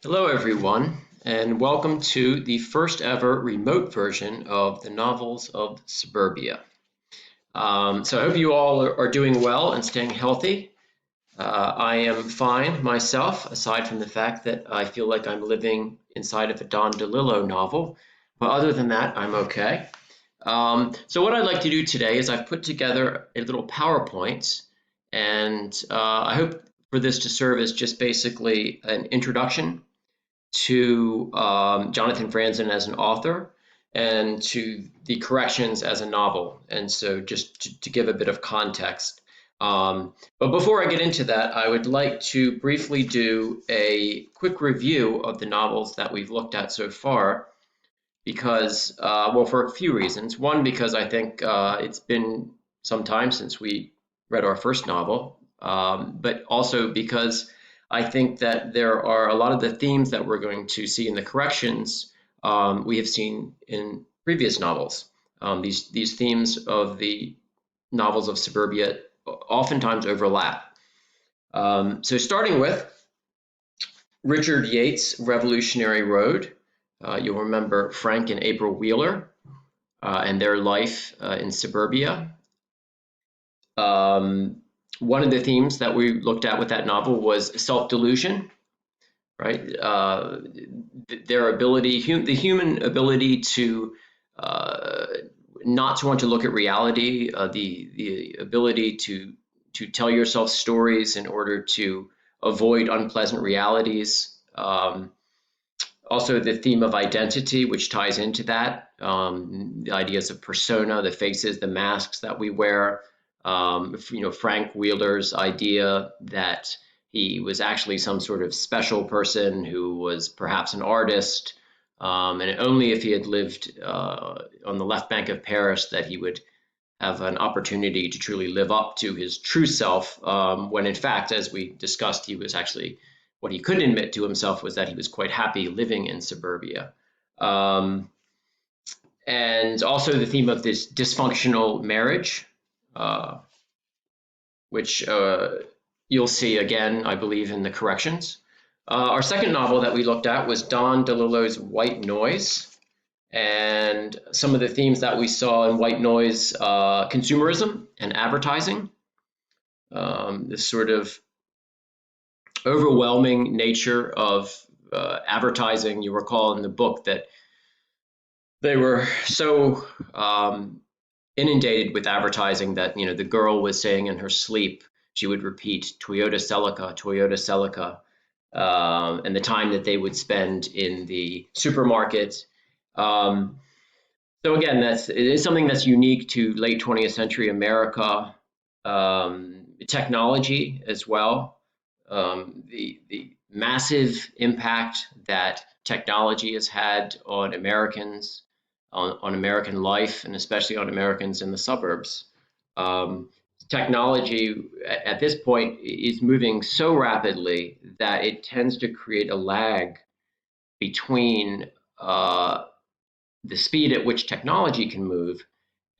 Hello, everyone, and welcome to the first ever remote version of the Novels of Suburbia. So I hope you all are doing well and staying healthy. I am fine myself, aside from the fact that I feel like I'm living inside of a Don DeLillo novel. But other than that, I'm okay. So what I'd like to do today is I've put together a little PowerPoint, and I hope for this to serve as just basically an introduction to Jonathan Franzen as an author and to the corrections as a novel. And so just to give a bit of context. But before I get into that, I would like to briefly do a quick review of the novels that we've looked at so far because, well, for a few reasons. One, because I think it's been some time since we read our first novel, but also because I think that there are a lot of the themes that we're going to see in the corrections we have seen in previous novels. These themes of the novels of Suburbia oftentimes overlap. So starting with Richard Yates' Revolutionary Road. You'll remember Frank and April Wheeler and their life in suburbia. One of the themes that we looked at with that novel was self-delusion, right? Their ability, the human ability to not to want to look at reality, the ability to tell yourself stories in order to avoid unpleasant realities. Also, the theme of identity, which ties into that, the ideas of persona, the faces, the masks that we wear. Frank Wheeler's idea that he was actually some sort of special person who was perhaps an artist, and only if he had lived on the left bank of Paris that he would have an opportunity to truly live up to his true self, when in fact, as we discussed, he was actually what he couldn't admit to himself was that he was quite happy living in suburbia. And also the theme of this dysfunctional marriage, uh, which you'll see again, I believe, in the corrections. Our second novel that we looked at was Don DeLillo's White Noise. And some of the themes that we saw in White Noise, consumerism and advertising, this sort of overwhelming nature of advertising. You recall in the book that they were so inundated with advertising that the girl was saying in her sleep she would repeat Toyota Celica, Toyota Celica, and the time that they would spend in the supermarket. So again, it is something that's unique to late 20th century America. Technology as well, the massive impact that technology has had on Americans, on American life, and especially on Americans in the suburbs. Um, Technology at this point is moving so rapidly that it tends to create a lag between the speed at which technology can move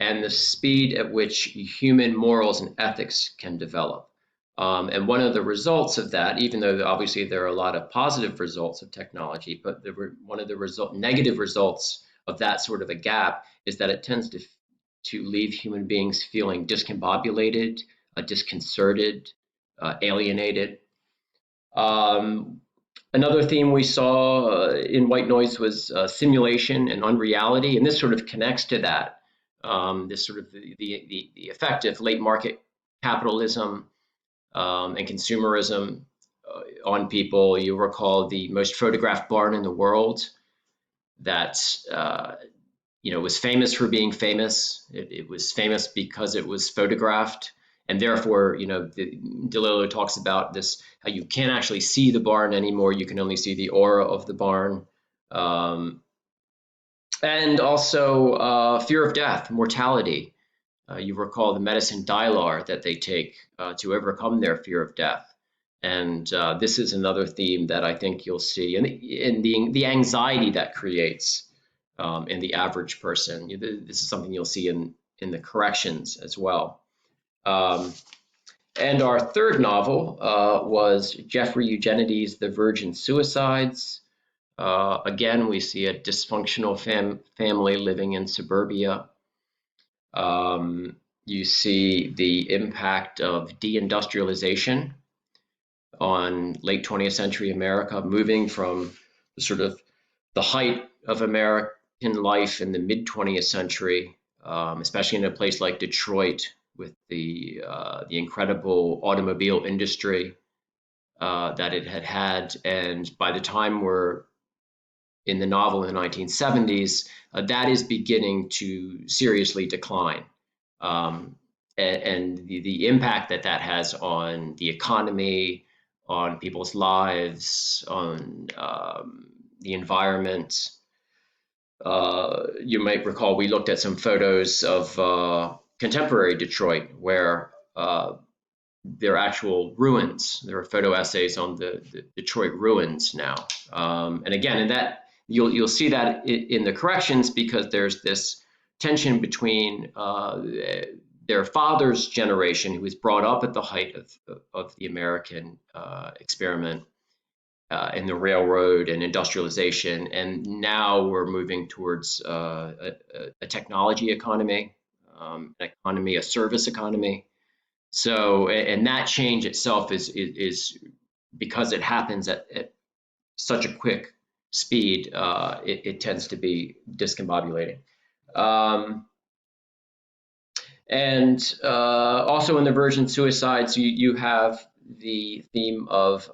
and the speed at which human morals and ethics can develop. And one of the results of that, even though obviously there are a lot of positive results of technology, but one of the negative results of that sort of a gap is that it tends to leave human beings feeling discombobulated, disconcerted, alienated. Um, Another theme we saw in White Noise was simulation and unreality, and this sort of connects to that. This sort of the effect of late market capitalism and consumerism on people. You recall the most photographed barn in the world that was famous for being famous. It was famous because it was photographed, and therefore, DeLillo talks about this how you can't actually see the barn anymore. You can only see the aura of the barn, and also fear of death, mortality. You recall the medicine Dilar that they take to overcome their fear of death. And this is another theme that I think you'll see, and the anxiety that creates in the average person. This is something you'll see in the corrections as well. Um, And our third novel was Jeffrey Eugenides' The Virgin Suicides. Again, we see a dysfunctional family living in suburbia. You see the impact of deindustrialization on late 20th century America, moving from sort of the height of American life in the mid 20th century, especially in a place like Detroit with the incredible automobile industry that it had had. And by the time we're in the novel in the 1970s, that is beginning to seriously decline. Um, and the impact that that has on the economy, on people's lives, on the environment. You might recall we looked at some photos of contemporary Detroit where there are actual ruins. There are photo essays on the Detroit ruins now. And again, in that you'll see that in the corrections because there's this tension between their father's generation, who was brought up at the height of the American experiment in the railroad and industrialization, and now we're moving towards a technology economy, an economy, a service economy. So, and that change itself is because it happens at such a quick speed, it tends to be discombobulating. Um, and also in the Virgin Suicides, you have the theme of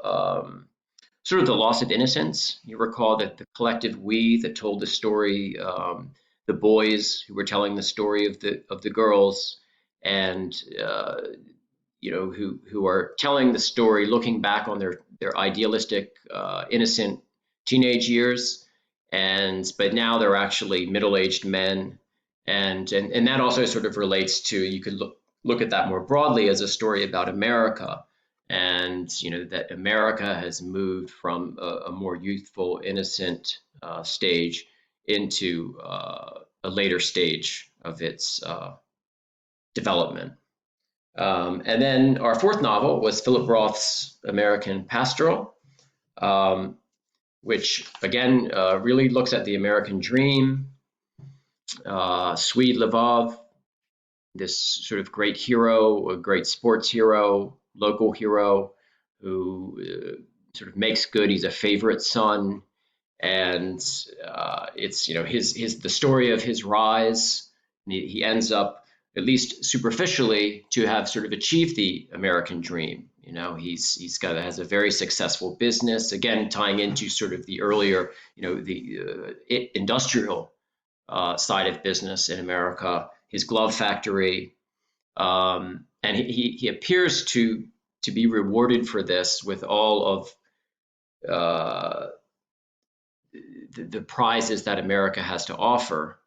sort of the loss of innocence. You recall that the collective we that told the story, the boys who were telling the story of the girls, and who are telling the story, looking back on their idealistic, innocent teenage years, but now they're actually middle-aged men, and that also sort of relates to, you could look at that more broadly as a story about America, and that America has moved from a more youthful, innocent stage into a later stage of its development. And then our fourth novel was Philip Roth's American Pastoral, which again really looks at the American dream. Swede Lvov, this sort of great hero, a great sports hero, local hero, who sort of makes good. He's a favorite son, and it's his the story of his rise. He ends up, at least superficially, to have sort of achieved the American dream. Has a very successful business. Again, tying into sort of the earlier, the industrial side of business in America. His glove factory, and he appears to be rewarded for this with all of the prizes that America has to offer.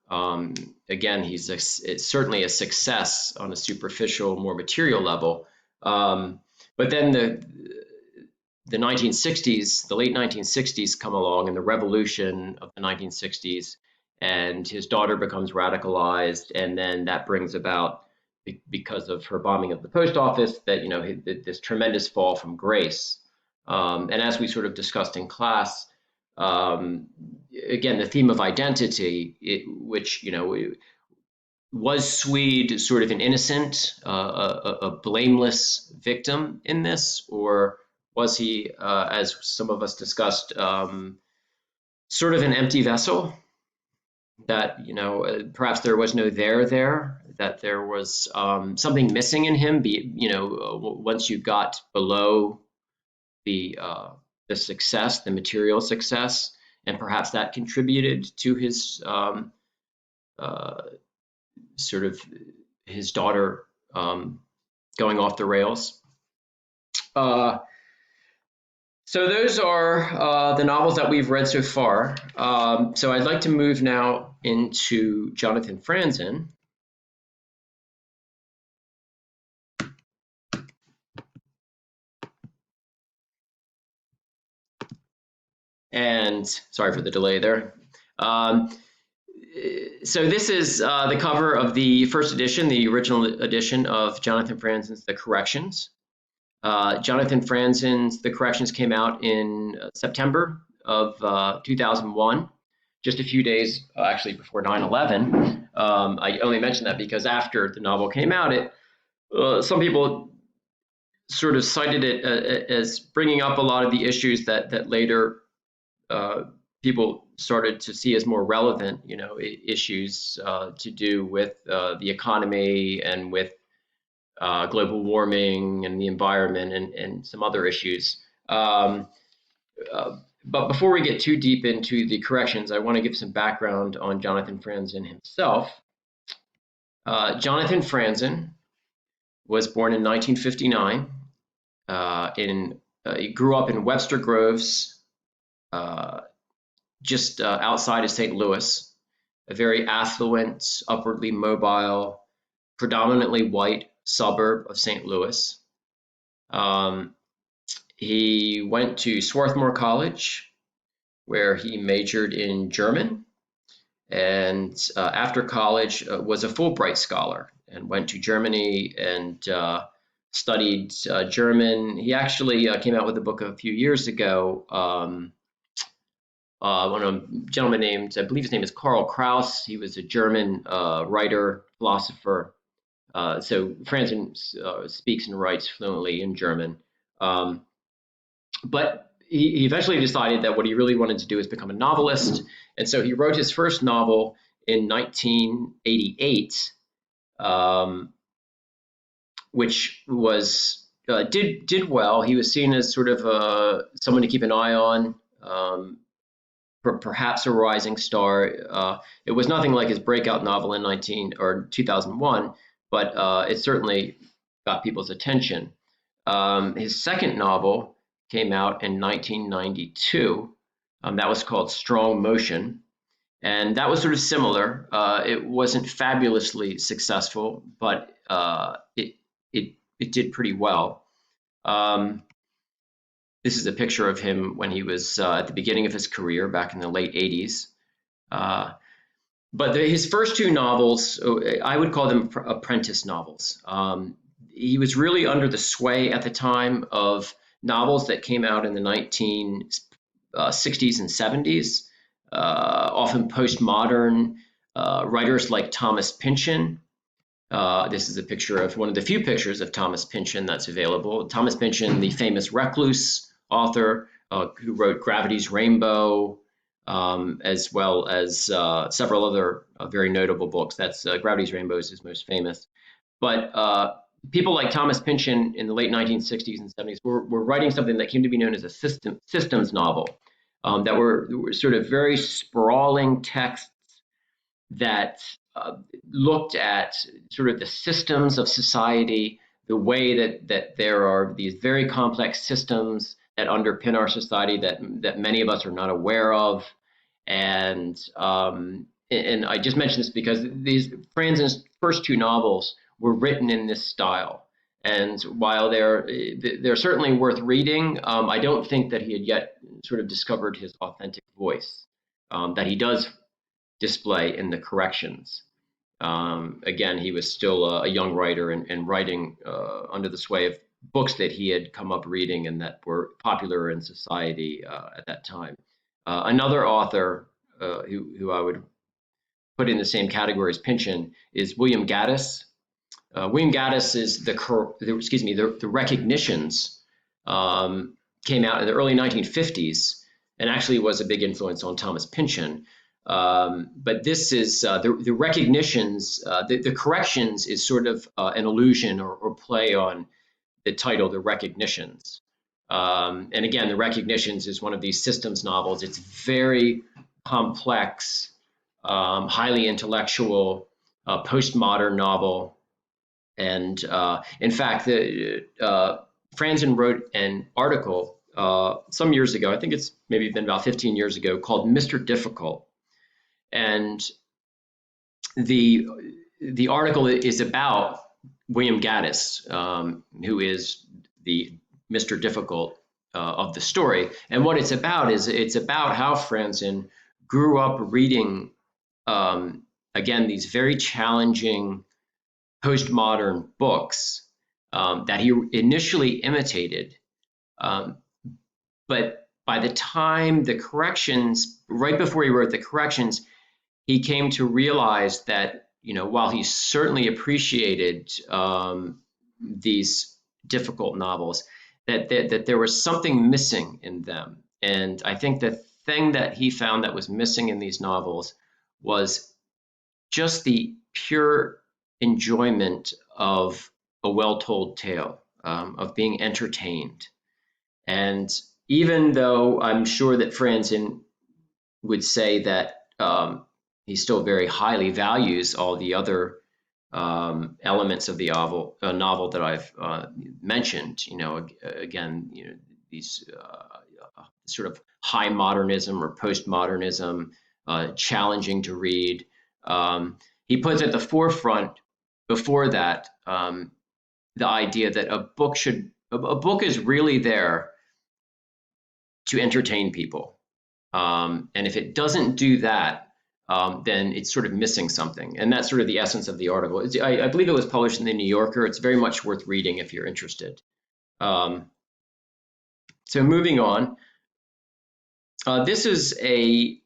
Again, it's certainly a success on a superficial, more material level. But then the 1960s, the late 1960s come along, and the revolution of the 1960s, and his daughter becomes radicalized, and then that brings about, because of her bombing of the post office, that this tremendous fall from grace. And as we sort of discussed in class, again, the theme of identity, which was Swede sort of an innocent, a blameless victim in this, or was he, as some of us discussed, sort of an empty vessel? That perhaps there was no there, that there was something missing in him. Once you got below the success, the material success, and perhaps that contributed to his sort of his daughter going off the rails. So those are the novels that we've read so far. So I'd like to move now into Jonathan Franzen. And sorry for the delay there. So this is the cover of the first edition, the original edition of Jonathan Franzen's The Corrections. Jonathan Franzen's The Corrections came out in September of 2001, just a few days actually before 9/11. I only mention that because after the novel came out, some people sort of cited it as bringing up a lot of the issues that later uh, people started to see as more relevant, issues to do with the economy and with global warming and the environment and some other issues. But before we get too deep into the corrections, I want to give some background on Jonathan Franzen himself. Jonathan Franzen was born in 1959. He grew up in Webster Groves, uh, just outside of St. Louis, a very affluent, upwardly mobile, predominantly white suburb of St. Louis. Um, he went to Swarthmore College, where he majored in German, and after college was a Fulbright scholar and went to Germany and studied German. He actually came out with a book a few years ago. A gentleman named, I believe his name is Karl Kraus. He was a German writer, philosopher. So Franzen speaks and writes fluently in German. Um, but he eventually decided that what he really wanted to do is become a novelist. And so he wrote his first novel in 1988, which was did well. He was seen as sort of someone to keep an eye on, perhaps a rising star. It was nothing like his breakout novel in 2001, but it certainly got people's attention. His second novel came out in 1992. That was called Strong Motion, and that was sort of similar. It wasn't fabulously successful, but it did pretty well. This is a picture of him when he was at the beginning of his career back in the late 80s. But his first two novels, I would call them apprentice novels. He was really under the sway at the time of novels that came out in the 1960s and 70s, often postmodern writers like Thomas Pynchon. This is a picture of one of the few pictures of Thomas Pynchon that's available. Thomas Pynchon, the famous recluse author who wrote Gravity's Rainbow, as well as several other very notable books. That's Gravity's Rainbow is his most famous. But people like Thomas Pynchon in the late 1960s and 70s were writing something that came to be known as a systems novel, that were sort of very sprawling texts that looked at sort of the systems of society, the way that there are these very complex systems that underpin our society that many of us are not aware of. And I just mentioned this because these Franzen's first two novels were written in this style. And while they're certainly worth reading, I don't think that he had yet sort of discovered his authentic voice that he does display in the corrections. Again, he was still a young writer and writing under the sway of books that he had come up reading and that were popular in society at that time. Another author who I would put in the same category as Pynchon is William Gaddis. William Gaddis is the Recognitions came out in the early 1950s and actually was a big influence on Thomas Pynchon. But this is the Recognitions, the corrections is sort of an allusion or play on the title, The Recognitions. And again, The Recognitions is one of these systems novels. It's very complex, highly intellectual, postmodern novel. And in fact, Franzen wrote an article some years ago, I think it's maybe been about 15 years ago, called Mr. Difficult. And the article is about William Gaddis, who is the Mr. Difficult of the story. And what it's about is it's about how Franzen grew up reading, again, these very challenging postmodern books that he initially imitated. But by the time the corrections, right before he wrote the corrections, he came to realize that, while he certainly appreciated these difficult novels, that there was something missing in them. And I think the thing that he found that was missing in these novels was just the pure enjoyment of a well-told tale, of being entertained. And even though I'm sure that Franzen would say that he still very highly values all the other elements of the novel that I've mentioned, again, these sort of high modernism or postmodernism, challenging to read. He puts at the forefront before that the idea that a book is really there to entertain people. And if it doesn't do that, then it's sort of missing something. And that's sort of the essence of the article. I believe it was published in the New Yorker. It's very much worth reading if you're interested. So moving on, this is a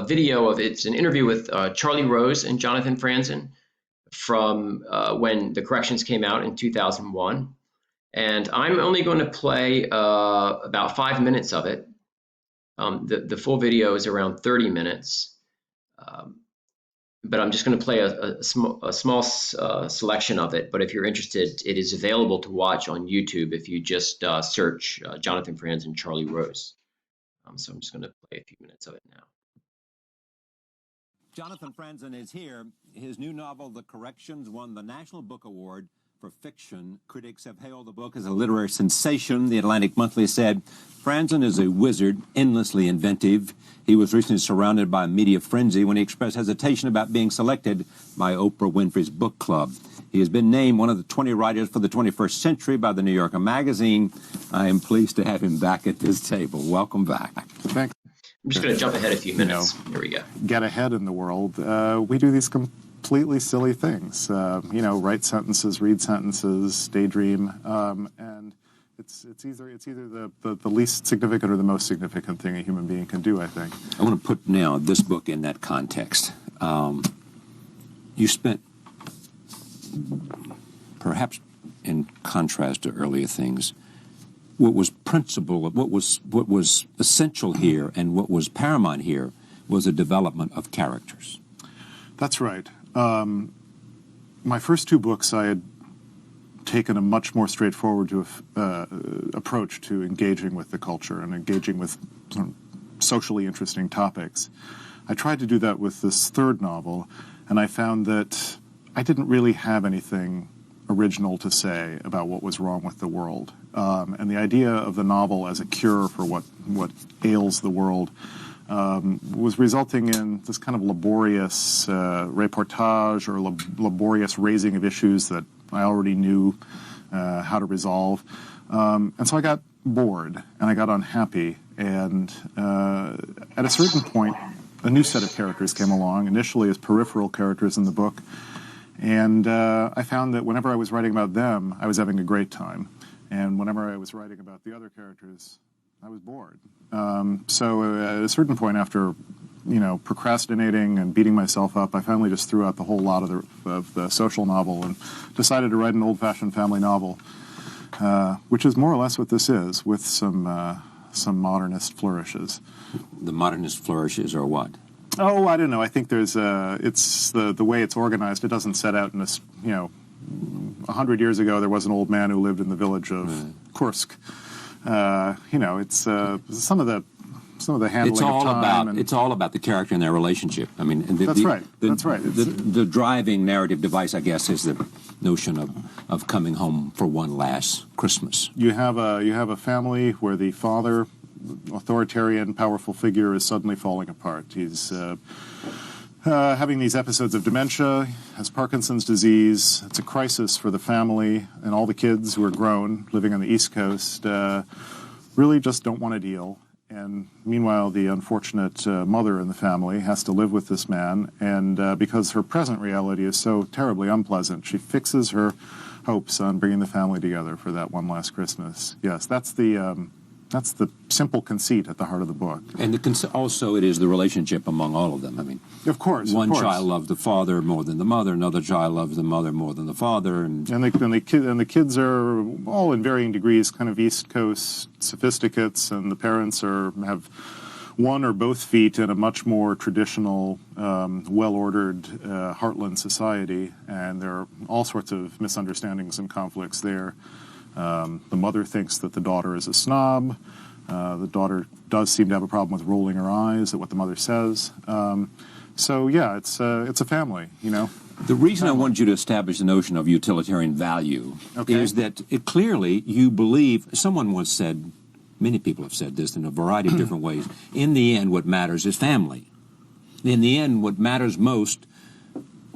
video it's an interview with Charlie Rose and Jonathan Franzen from when the corrections came out in 2001. And I'm only going to play about 5 minutes of it. The full video is around 30 minutes. But I'm just going to play a small selection of it. But if you're interested, it is available to watch on YouTube if you just search Jonathan Franzen and Charlie Rose. So I'm just going to play a few minutes of it now. Jonathan Franzen is here. His new novel, The Corrections, won the National Book Award for fiction. Critics have hailed the book as a literary sensation. The Atlantic Monthly said, Franzen is a wizard, endlessly inventive. He was recently surrounded by a media frenzy when he expressed hesitation about being selected by Oprah Winfrey's book club. He has been named one of the 20 writers for the 21st century by the New Yorker magazine. I am pleased to have him back at this table. Welcome back. Thanks. I'm just going to jump ahead a few minutes. Here we go. Get ahead in the world. We do these completely silly things. Write sentences, read sentences, daydream, and it's either the least significant or the most significant thing a human being can do, I think. I want to put now this book in that context. You spent, perhaps in contrast to earlier things, what was principal, what was essential here and what was paramount here was a development of characters. That's right. My first two books, I had taken a much more straightforward approach to engaging with the culture and engaging with socially interesting topics. I tried to do that with this third novel, and I found that I didn't really have anything original to say about what was wrong with the world. And the idea of the novel as a cure for what ails the world was resulting in this kind of laborious reportage or laborious raising of issues that I already knew how to resolve. And so I got bored and I got unhappy. And at a certain point, a new set of characters came along, initially as peripheral characters in the book. And I found that whenever I was writing about them, I was having a great time. And whenever I was writing about the other characters, I was bored. So at a certain point, after procrastinating and beating myself up, I finally just threw out the whole lot of the social novel and decided to write an old-fashioned family novel, which is more or less what this is, with some modernist flourishes. The modernist flourishes are what? Oh, I don't know. I think there's it's the way it's organized. It doesn't set out in this, 100 years ago there was an old man who lived in the village of Kursk. It's some of the handling of time. It's all about the character and their relationship. I mean, that's right. The driving narrative device, I guess, is the notion of coming home for one last Christmas. You have a family where the father, authoritarian, powerful figure, is suddenly falling apart. He's having these episodes of dementia, has Parkinson's disease. It's a crisis for the family, and all the kids who are grown, living on the East Coast, really just don't want to deal. And meanwhile, the unfortunate mother in the family has to live with this man, and because her present reality is so terribly unpleasant, she fixes her hopes on bringing the family together for that one last Christmas. Yes, that's the simple conceit at the heart of the book. And also it is the relationship among all of them. I mean, of course, one child loves the father more than the mother, another child loves the mother more than the father, and the kids are all in varying degrees kind of East Coast sophisticates, and the parents have one or both feet in a much more traditional, well-ordered heartland society, and there are all sorts of misunderstandings and conflicts there. The mother thinks that the daughter is a snob. The daughter does seem to have a problem with rolling her eyes at what the mother says. So yeah, it's a family, you know. The reason I wanted you to establish the notion of utilitarian value is that clearly you believe, someone once said, many people have said this in a variety of different ways, in the end what matters is family. In the end what matters most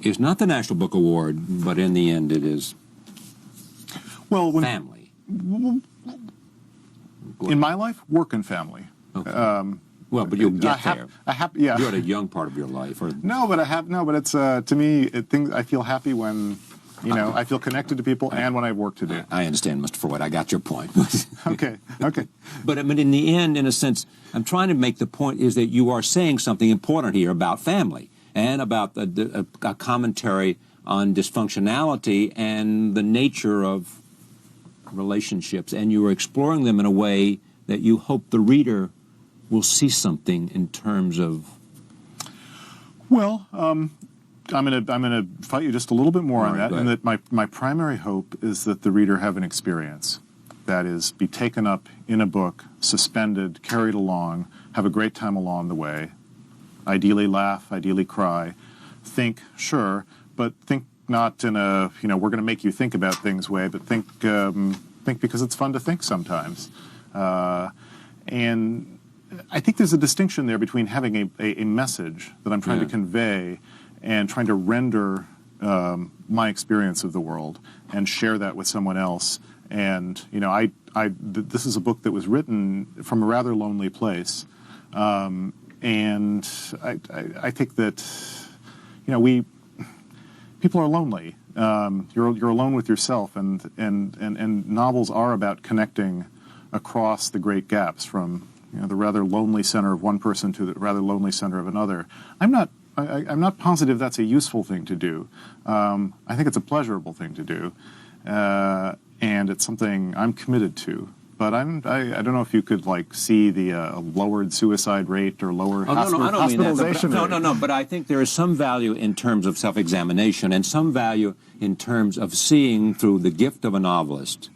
is not the National Book Award, but in the end it is family. In my life, work and family. Okay. Well, but you'll get there. Yeah. You're at a young part of your life. Or... but it's to me, I feel happy when, I feel connected to people and when I have work to do. I understand, Mr. Freud. I got your point. Okay. But in the end, in a sense, I'm trying to make the point is that you are saying something important here about family and about a commentary on dysfunctionality and the nature of relationships, and you are exploring them in a way that you hope the reader will see something in terms of. Well, I'm gonna fight you just a little bit more on that, and that my primary hope is that the reader have an experience, that is, be taken up in a book, suspended, carried along, have a great time along the way, ideally laugh, ideally cry, think, sure, but think not in a, we're going to make you think about things way, but think because it's fun to think sometimes. And I think there's a distinction there between having a message that I'm trying to convey and trying to render my experience of the world and share that with someone else. And, this is a book that was written from a rather lonely place. And I think that, people are lonely. You're alone with yourself, and novels are about connecting across the great gaps from the rather lonely center of one person to the rather lonely center of another. I'm not positive that's a useful thing to do. I think it's a pleasurable thing to do, and it's something I'm committed to. But I don't know if you could see the lowered suicide rate or lower hospitalization rate. No. But I think there is some value in terms of self-examination and some value in terms of seeing through the gift of a novelist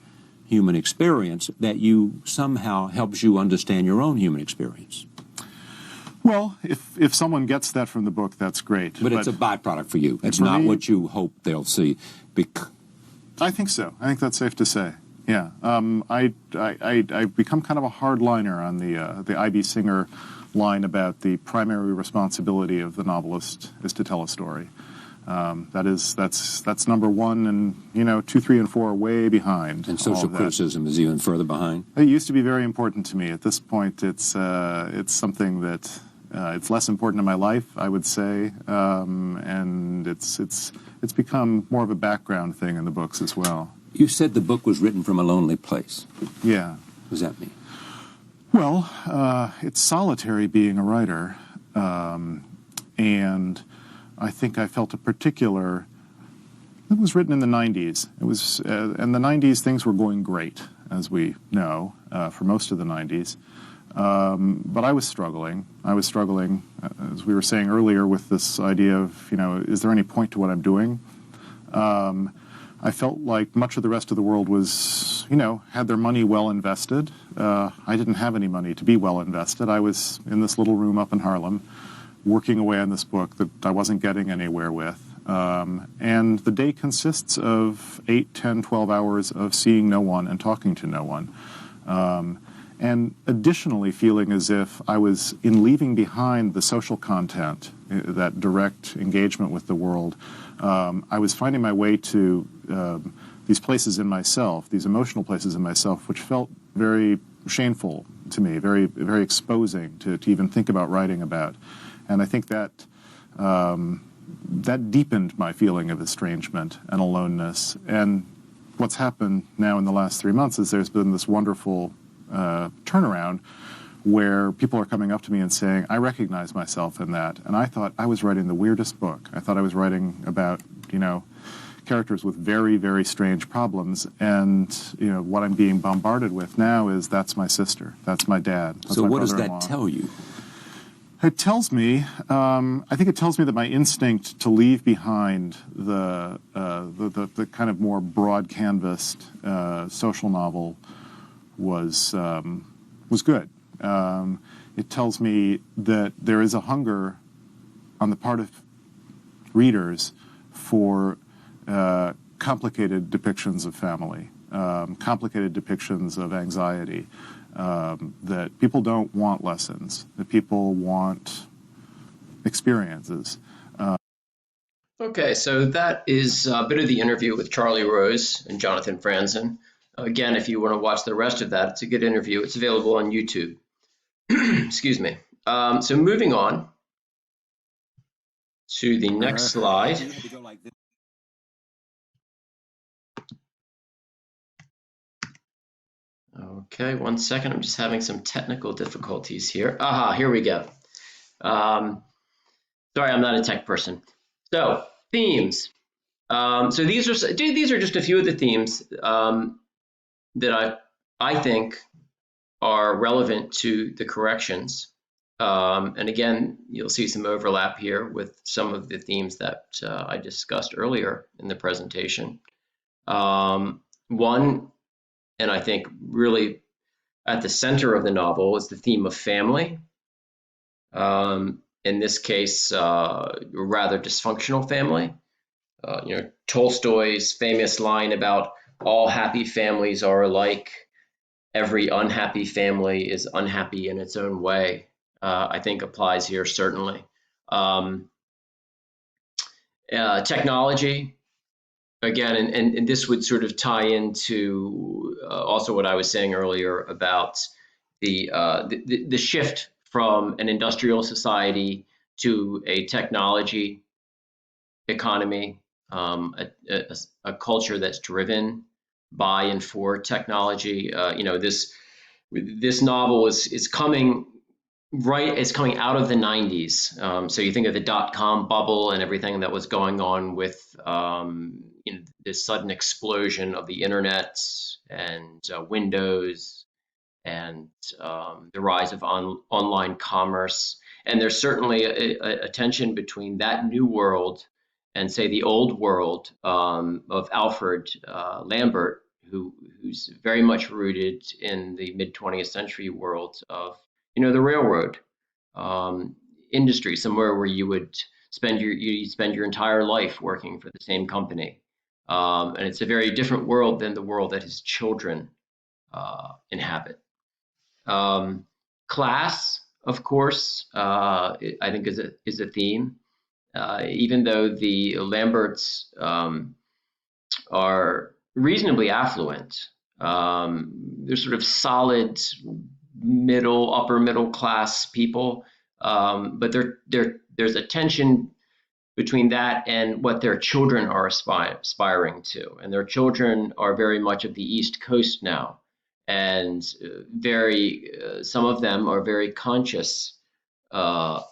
human experience that you somehow helps you understand your own human experience. Well, if someone gets that from the book, that's great. But it's a byproduct for you. It's not what you hope they'll see. I think so. I think that's safe to say. Yeah, I've become kind of a hardliner on the I.B. Singer line about the primary responsibility of the novelist is to tell a story. That's number one, and 2, 3, and 4 are way behind. And social criticism is even further behind. It used to be very important to me. At this point, it's something that it's less important in my life, I would say, and it's become more of a background thing in the books as well. You said the book was written from a lonely place. Yeah. What does that mean? Well, it's solitary being a writer, and I think I felt a particular. It was written in the 90s. It was in the 90s. Things were going great, as we know, for most of the 90s. But I was struggling. As we were saying earlier, with this idea of is there any point to what I'm doing? I felt like much of the rest of the world was, had their money well invested. I didn't have any money to be well invested. I was in this little room up in Harlem, working away on this book that I wasn't getting anywhere with. And the day consists of 8, 10, 12 hours of seeing no one and talking to no one. And additionally feeling as if I was, in leaving behind the social content, that direct engagement with the world, I was finding my way to these places in myself, these emotional places in myself, which felt very shameful to me, very, very exposing to even think about writing about. And I think that that deepened my feeling of estrangement and aloneness. And what's happened now in the last 3 months is there's been this wonderful turnaround where people are coming up to me and saying, I recognize myself in that. And I thought I was writing the weirdest book. I thought I was writing about, characters with very, very strange problems. And, what I'm being bombarded with now is that's my sister, that's my dad. That's so my what does brother-in-law. that tell you? It tells me, I think it tells me that my instinct to leave behind the kind of more broad canvassed social novel was good. It tells me that there is a hunger on the part of readers for complicated depictions of family, complicated depictions of anxiety, that people don't want lessons, that people want experiences. Okay, so that is a bit of the interview with Charlie Rose and Jonathan Franzen. Again, if you want to watch the rest of that, it's a good interview. It's available on YouTube. Excuse me. So moving on to the next slide. Okay, 1 second. I'm just having some technical difficulties here. Aha, here we go. Sorry, I'm not a tech person. So themes. So these are just a few of the themes that I think are relevant to the corrections. And again, you'll see some overlap here with some of the themes that I discussed earlier in the presentation. One, and I think really at the center of the novel, is the theme of family. In this case, a rather dysfunctional family. Tolstoy's famous line about all happy families are alike, every unhappy family is unhappy in its own way, I think applies here certainly. Technology, again, and this would sort of tie into also what I was saying earlier about the shift from an industrial society to a technology economy, a culture that's driven by and for technology. This novel is coming right. It's coming out of the 90s. So you think of the dot-com bubble and everything that was going on with this sudden explosion of the internet and Windows and the rise of online commerce. And there's certainly a tension between that new world and, say, the old world of Alfred Lambert, who's very much rooted in the mid 20th century world of the railroad industry, somewhere where you spend your entire life working for the same company, and it's a very different world than the world that his children inhabit. Class, of course, I think is a theme. Even though the Lamberts are reasonably affluent, they're sort of solid upper middle class people, but there's a tension between that and what their children are aspiring to, and their children are very much of the East Coast now, and some of them are very conscious of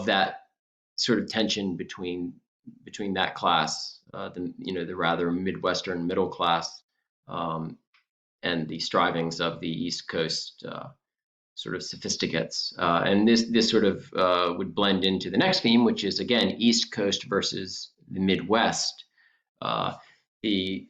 that sort of tension between that class, the rather Midwestern middle class, and the strivings of the East Coast sort of sophisticates. And this sort of would blend into the next theme, which is again East Coast versus the Midwest. The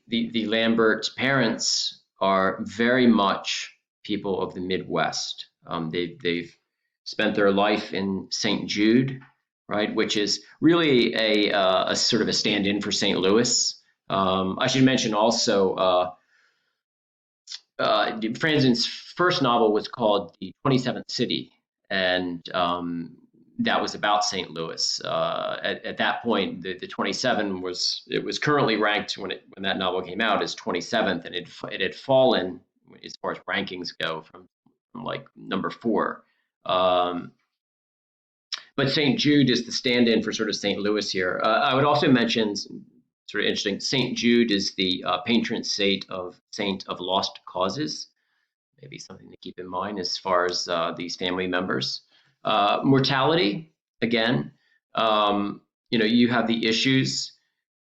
Lambert parents are very much people of the Midwest. They've spent their life in St. Jude, right, which is really a sort of a stand-in for St. Louis. I should mention also Franzen's first novel was called The 27th City, and that was about St. Louis. At that point, the 27 was currently ranked when that novel came out as 27th, and it had fallen as far as rankings go from like number 4. But St. Jude is the stand-in for sort of St. Louis here. I would also mention sort of interesting. St. Jude is the patron saint of lost causes. Maybe something to keep in mind as far as these family members. Mortality, again, you have the issues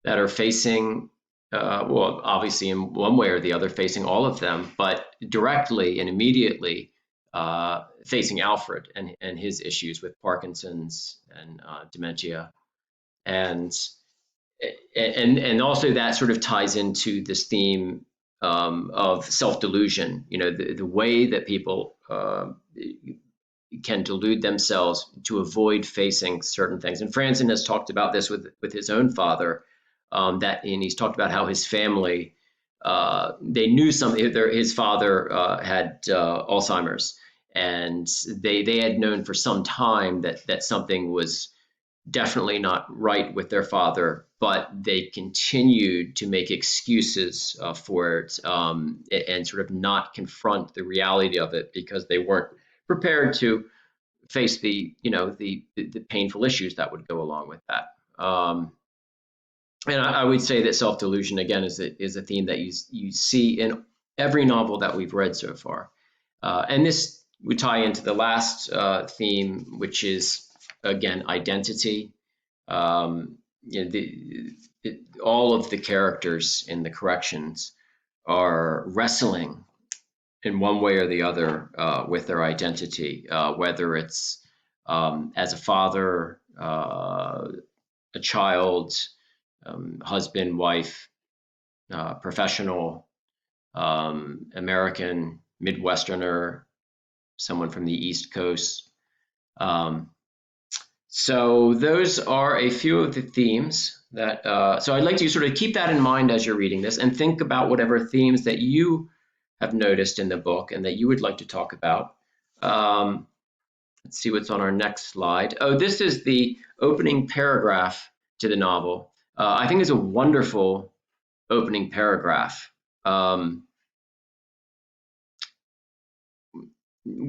that are facing, well, obviously in one way or the other, facing all of them, but directly and immediately facing Alfred and his issues with Parkinson's and dementia. And also that sort of ties into this theme of self-delusion. The way that people can delude themselves to avoid facing certain things. And Franzen has talked about this with his own father. And he's talked about how his family they knew something. His father had Alzheimer's, and they had known for some time that something was definitely not right with their father, but they continued to make excuses for it, and sort of not confront the reality of it because they weren't prepared to face the painful issues that would go along with that. And I would say that self-delusion again is a theme that you see in every novel that we've read so far, and this would tie into the last theme, which is again identity. All of the characters in the corrections are wrestling in one way or the other with their identity, whether it's as a father, a child, husband, wife, professional, American, Midwesterner, someone from the East Coast. So those are a few of the themes that, so I'd like to sort of keep that in mind as you're reading this and think about whatever themes that you have noticed in the book and that you would like to talk about. Let's see what's on our next slide. Oh, this is the opening paragraph to the novel. I think it's a wonderful opening paragraph. Well,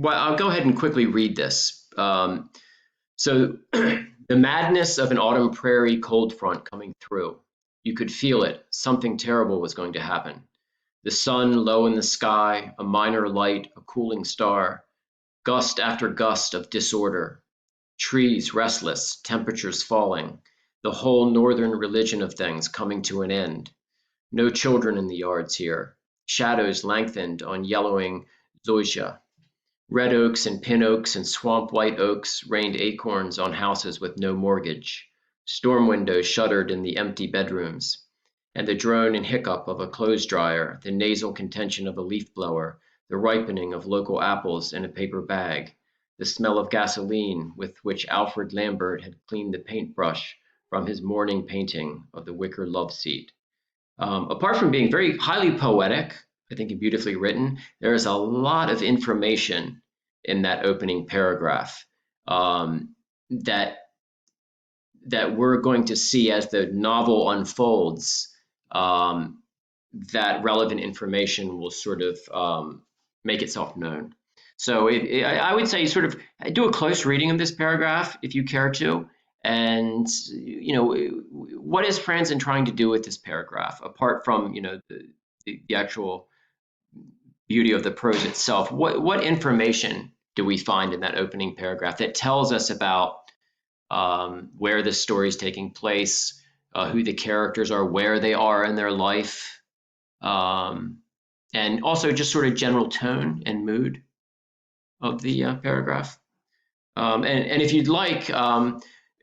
I'll go ahead and quickly read this. So the madness of an autumn prairie cold front coming through. You could feel it. Something terrible was going to happen. The sun low in the sky, a minor light, a cooling star, gust after gust of disorder, trees restless, temperatures falling, the whole northern religion of things coming to an end. No children in the yards here. Shadows lengthened on yellowing zoysia. Red oaks and pin oaks and swamp white oaks rained acorns on houses with no mortgage. Storm windows shuttered in the empty bedrooms, and the drone and hiccup of a clothes dryer, the nasal contention of a leaf blower, the ripening of local apples in a paper bag, the smell of gasoline with which Alfred Lambert had cleaned the paintbrush from his morning painting of the wicker love seat. Apart from being very highly poetic, I think beautifully written, there is a lot of information in that opening paragraph that we're going to see as the novel unfolds. That relevant information will sort of make itself known. So I would say sort of do a close reading of this paragraph if you care to. And, what is Franzen trying to do with this paragraph, apart from, the actual beauty of the prose itself? What information do we find in that opening paragraph that tells us about where the story is taking place, who the characters are, where they are in their life, and also just sort of general tone and mood of the paragraph? And if you'd like,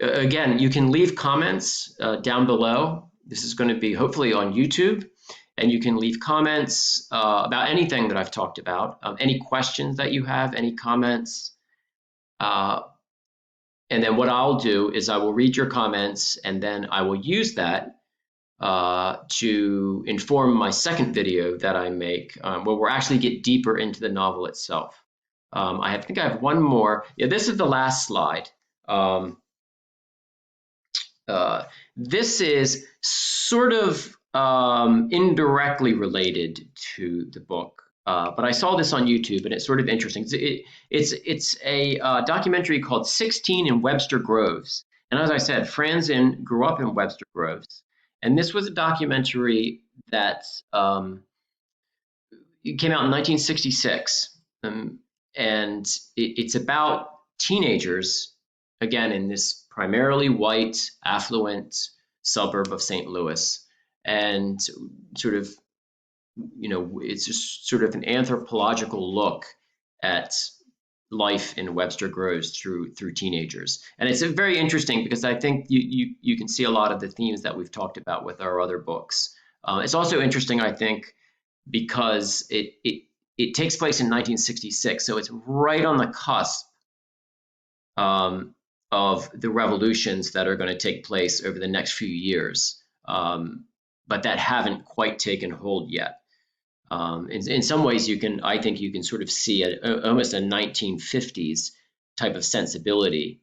again, you can leave comments down below. This is going to be hopefully on YouTube, and you can leave comments about anything that I've talked about, any questions that you have, any comments. And then what I'll do is I will read your comments, and then I will use that to inform my second video that I make, where we'll actually get deeper into the novel itself. I think I have one more. Yeah, this is the last slide. This is sort of indirectly related to the book, but I saw this on YouTube and it's sort of interesting. It's a documentary called 16 in Webster Groves. And as I said, Franzen grew up in Webster Groves. And this was a documentary that it came out in 1966, and it's about teenagers, again, in this primarily white, affluent suburb of St. Louis, and sort of, it's just sort of an anthropological look at life in Webster Groves through teenagers. And it's very interesting because I think you can see a lot of the themes that we've talked about with our other books. It's also interesting, I think, because it takes place in 1966, so it's right on the cusp of the revolutions that are going to take place over the next few years, but that haven't quite taken hold yet. In some ways, I think you can sort of see almost a 1950s type of sensibility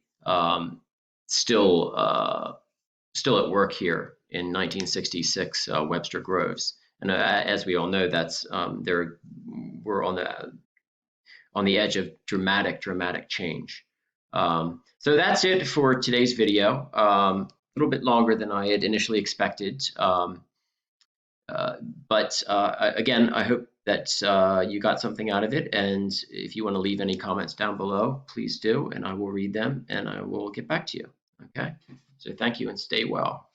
still at work here in 1966 Webster Groves. And as we all know, that's we're on the edge of dramatic change. So that's it for today's video. A little bit longer than I had initially expected. But again, I hope that you got something out of it. And if you want to leave any comments down below, please do, and I will read them and I will get back to you. Okay. So thank you and stay well.